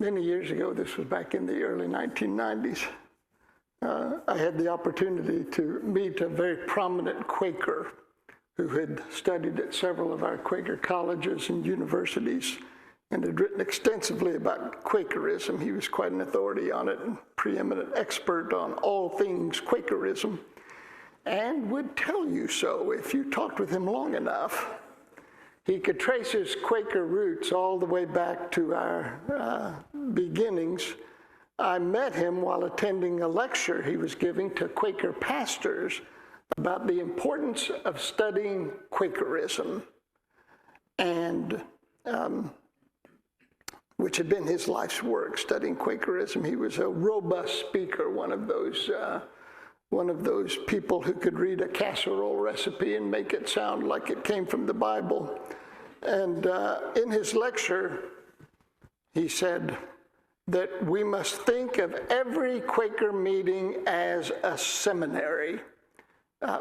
Many years ago, this was back in the early 1990s, I had the opportunity to meet a very prominent Quaker who had studied at several of our Quaker colleges and universities and had written extensively about Quakerism. He was quite an authority on it and preeminent expert on all things Quakerism, and would tell you so if you talked with him long enough. He could trace his Quaker roots all the way back to our beginnings. I met him while attending a lecture he was giving to Quaker pastors about the importance of studying Quakerism, and which had been his life's work, studying Quakerism. He was a robust speaker, one of those people who could read a casserole recipe and make it sound like it came from the Bible. And in his lecture, he said that we must think of every Quaker meeting as a seminary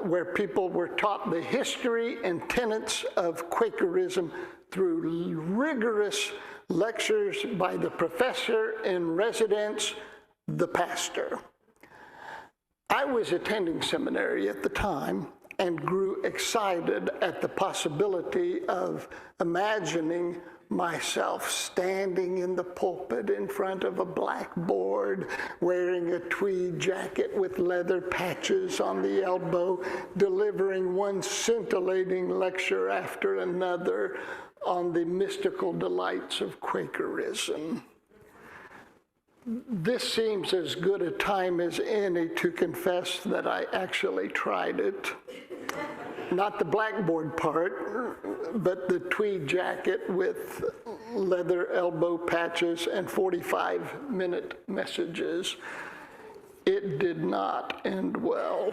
where people were taught the history and tenets of Quakerism through rigorous lectures by the professor in residence, the pastor. I was attending seminary at the time and grew excited at the possibility of imagining myself standing in the pulpit in front of a blackboard, wearing a tweed jacket with leather patches on the elbow, delivering one scintillating lecture after another on the mystical delights of Quakerism. This seems as good a time as any to confess that I actually tried it. Not the blackboard part, but the tweed jacket with leather elbow patches and 45-minute messages. It did not end well.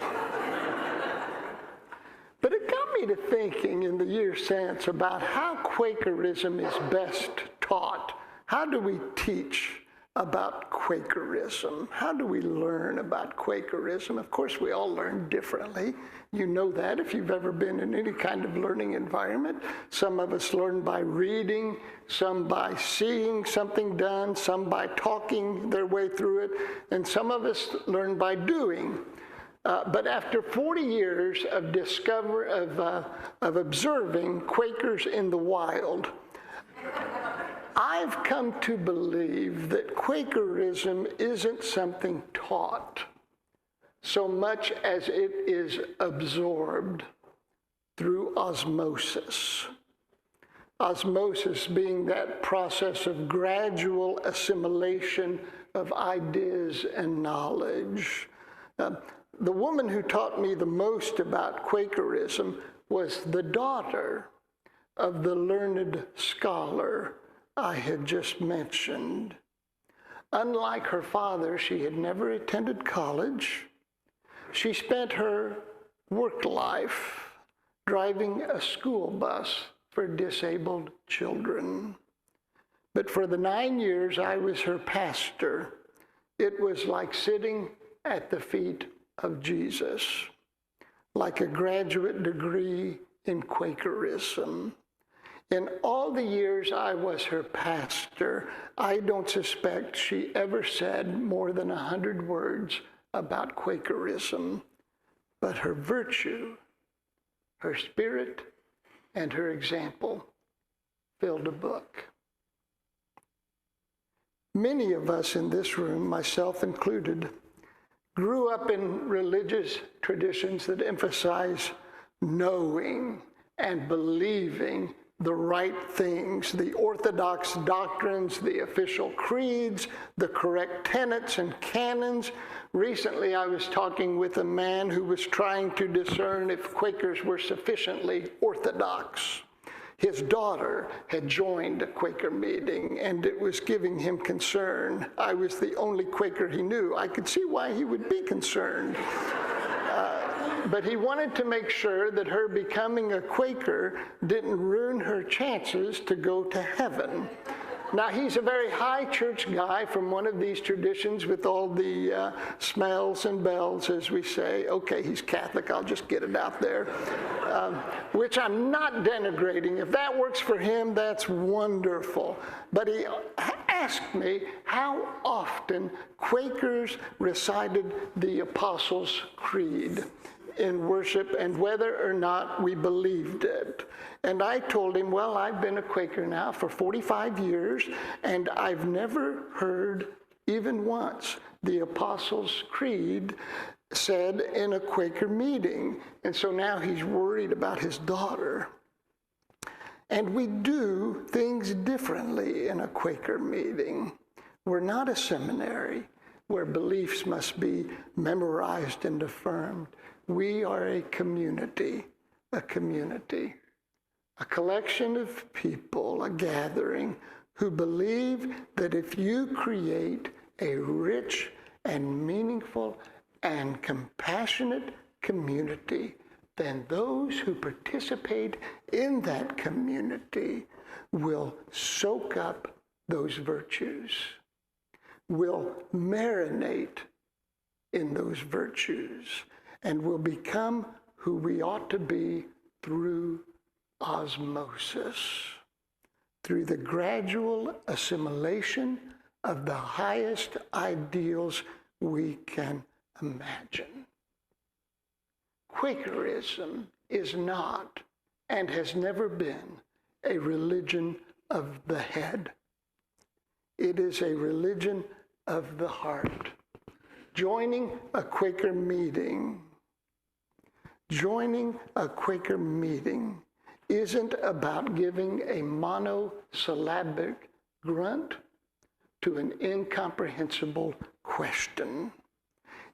But it got me to thinking in the years since about how Quakerism is best taught. How do we teach about Quakerism? How do we learn about Quakerism? Of course, we all learn differently. You know that if you've ever been in any kind of learning environment. Some of us learn by reading, some by seeing something done, some by talking their way through it, and some of us learn by doing. But after 40 years of observing Quakers in the wild, I've come to believe that Quakerism isn't something taught so much as it is absorbed through osmosis. Osmosis being that process of gradual assimilation of ideas and knowledge. The woman who taught me the most about Quakerism was the daughter of the learned scholar I had just mentioned. Unlike her father, she had never attended college. She spent her work life driving a school bus for disabled children. But for the 9 years I was her pastor, it was like sitting at the feet of Jesus, like a graduate degree in Quakerism. In all the years I was her pastor, I don't suspect she ever said more than 100 words about Quakerism, but her virtue, her spirit, and her example filled a book. Many of us in this room, myself included, grew up in religious traditions that emphasize knowing and believing the right things, the orthodox doctrines, the official creeds, the correct tenets and canons. Recently, I was talking with a man who was trying to discern if Quakers were sufficiently orthodox. His daughter had joined a Quaker meeting, and it was giving him concern. I was the only Quaker he knew. I could see why he would be concerned. But he wanted to make sure that her becoming a Quaker didn't ruin her chances to go to heaven. Now, he's a very high church guy from one of these traditions with all the smells and bells, as we say. Okay, he's Catholic, I'll just get it out there, which I'm not denigrating. If that works for him, that's wonderful. But he asked me how often Quakers recited the Apostles' Creed in worship and whether or not we believed it. And I told him, well, I've been a Quaker now for 45 years, and I've never heard even once the Apostles' Creed said in a Quaker meeting. And so now he's worried about his daughter. And we do things differently in a Quaker meeting. We're not a seminary where beliefs must be memorized and affirmed. We are a community, a collection of people, a gathering who believe that if you create a rich and meaningful and compassionate community, then those who participate in that community will soak up those virtues, will marinate in those virtues, and will become who we ought to be through osmosis, through the gradual assimilation of the highest ideals we can imagine. Quakerism is not and has never been a religion of the head. It is a religion of the heart. Joining a Quaker meeting isn't about giving a monosyllabic grunt to an incomprehensible question.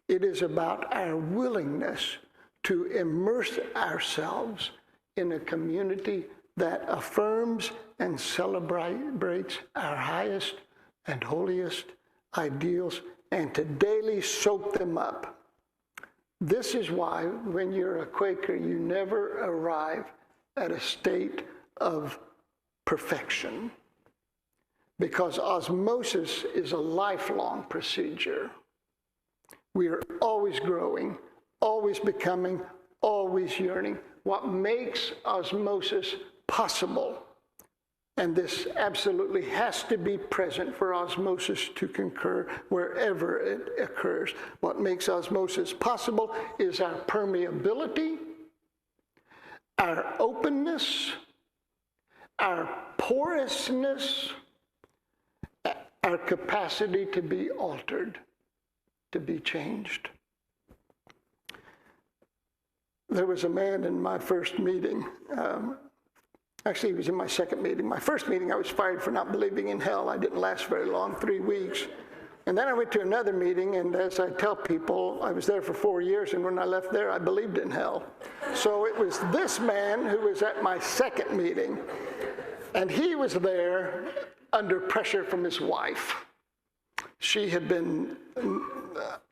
It is about our willingness to immerse ourselves in a community that affirms and celebrates our highest and holiest ideals and to daily soak them up. This is why when you're a Quaker, you never arrive at a state of perfection, because osmosis is a lifelong procedure. We are always growing, always becoming, always yearning. What makes osmosis possible, and this absolutely has to be present for osmosis to concur wherever it occurs. What makes osmosis possible is our permeability, our openness, our porousness, our capacity to be altered, to be changed. There was a man in my first meeting. Actually, he was in my second meeting. My first meeting, I was fired for not believing in hell. I didn't last very long, 3 weeks. And then I went to another meeting, and as I tell people, I was there for 4 years, and when I left there, I believed in hell. So it was this man who was at my second meeting, and he was there under pressure from his wife. She had been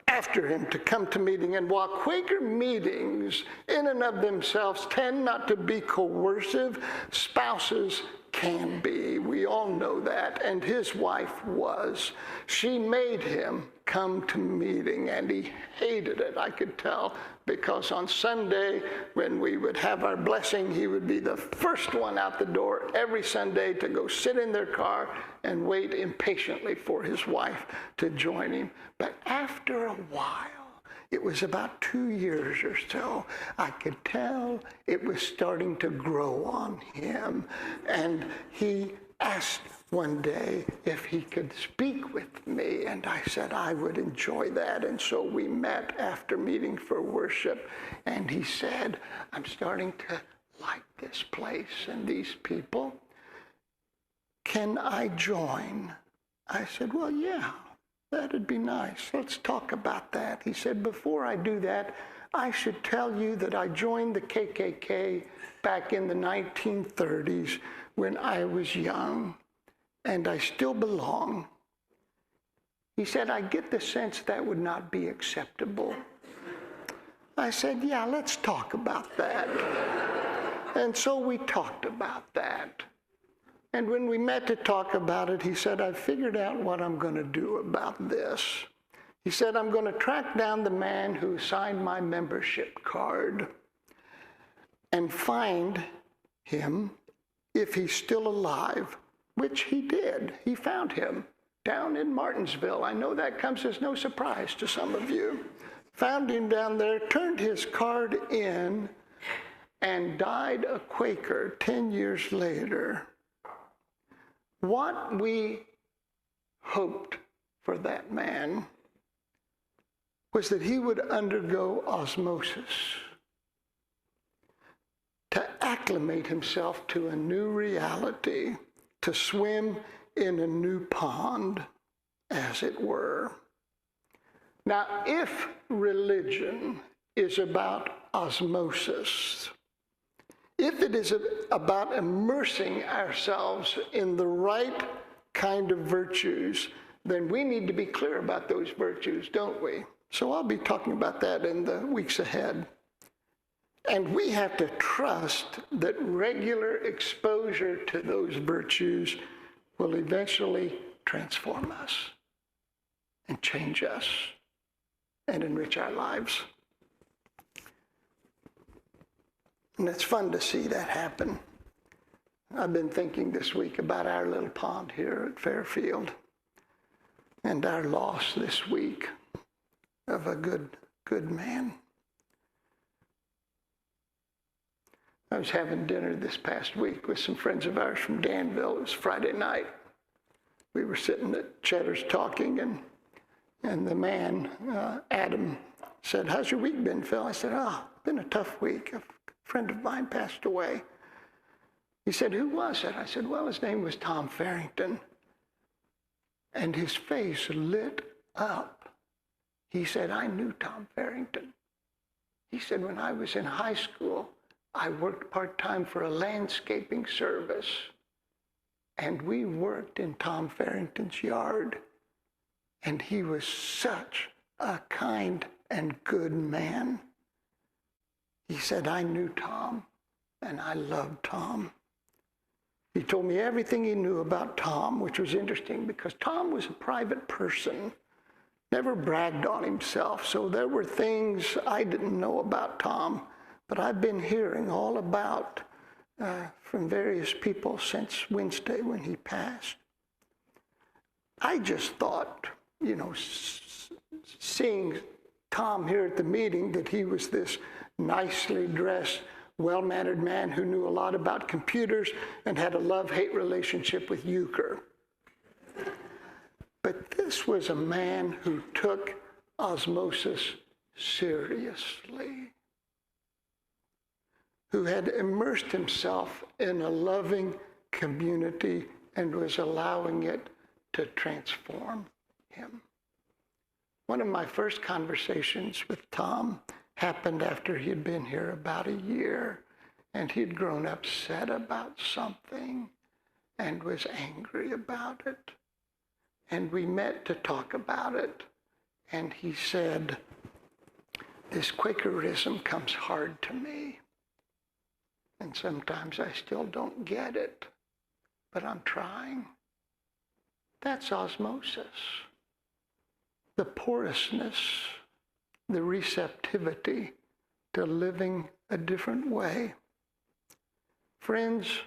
after him to come to meeting, and while Quaker meetings in and of themselves tend not to be coercive, spouses can be. We all know that, and his wife was. She made him come to meeting, and he hated it, I could tell, because on Sunday, when we would have our blessing, he would be the first one out the door every Sunday to go sit in their car and wait impatiently for his wife to join him. But after a while, it was about 2 years or so, I could tell it was starting to grow on him. And he asked one day if he could speak with me, and I said I would enjoy that. And so we met after meeting for worship, and he said, I'm starting to like this place and these people. Can I join? I said, well, yeah. That'd be nice. Let's talk about that. He said, before I do that, I should tell you that I joined the KKK back in the 1930s when I was young, and I still belong. He said, I get the sense that would not be acceptable. I said, yeah, let's talk about that. And so we talked about that. And when we met to talk about it, he said, I've figured out what I'm going to do about this. He said, I'm going to track down the man who signed my membership card and find him if he's still alive, which he did. He found him. down in Martinsville. I know that comes as no surprise to some of you. Found him down there, turned his card in, and died a Quaker 10 years later. What we hoped for that man was that he would undergo osmosis, to acclimate himself to a new reality, to swim in a new pond, as it were. Now, if religion is about osmosis, if it is about immersing ourselves in the right kind of virtues, then we need to be clear about those virtues, don't we? So I'll be talking about that in the weeks ahead. And we have to trust that regular exposure to those virtues will eventually transform us and change us and enrich our lives. And it's fun to see that happen. I've been thinking this week about our little pond here at Fairfield and our loss this week of a good man. I was having dinner this past week with some friends of ours from Danville. It was Friday night. We were sitting at Cheddar's talking, and the man, Adam, said, "How's your week been, Phil?" I said, been a tough week. A friend of mine passed away. He said, "Who was it?" I said, "Well, his name was Tom Farrington." And his face lit up. He said, "I knew Tom Farrington." He said, "When I was in high school, I worked part-time for a landscaping service, and we worked in Tom Farrington's yard, and he was such a kind and good man." He said, "I knew Tom, and I loved Tom." He told me everything he knew about Tom, which was interesting because Tom was a private person, never bragged on himself, so there were things I didn't know about Tom. But I've been hearing all about from various people since Wednesday when he passed. I just thought, seeing Tom here at the meeting, that he was this nicely dressed, well-mannered man who knew a lot about computers and had a love-hate relationship with euchre. But this was a man who took osmosis seriously, who had immersed himself in a loving community and was allowing it to transform him. One of my first conversations with Tom happened after he had been here about a year, and he'd grown upset about something and was angry about it. And we met to talk about it, and he said, "This Quakerism comes hard to me. And sometimes I still don't get it, but I'm trying." That's osmosis. The porousness, the receptivity to living a different way. Friends,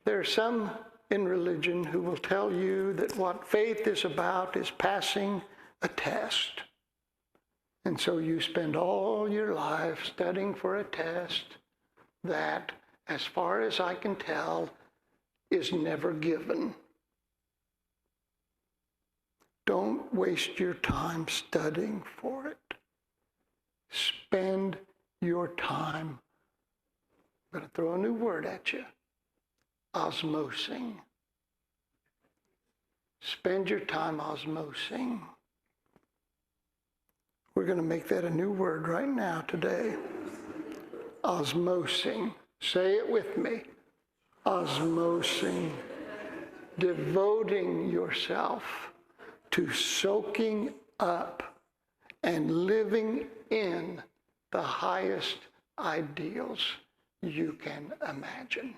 there are some in religion who will tell you that what faith is about is passing a test. And so you spend all your life studying for a test that, as far as I can tell, is never given. Don't waste your time studying for it. Spend your time, I'm going to throw a new word at you, osmosing. Spend your time osmosing. We're going to make that a new word right now today. Osmosing. Say it with me. Osmosing. Devoting yourself to soaking up and living in the highest ideals you can imagine.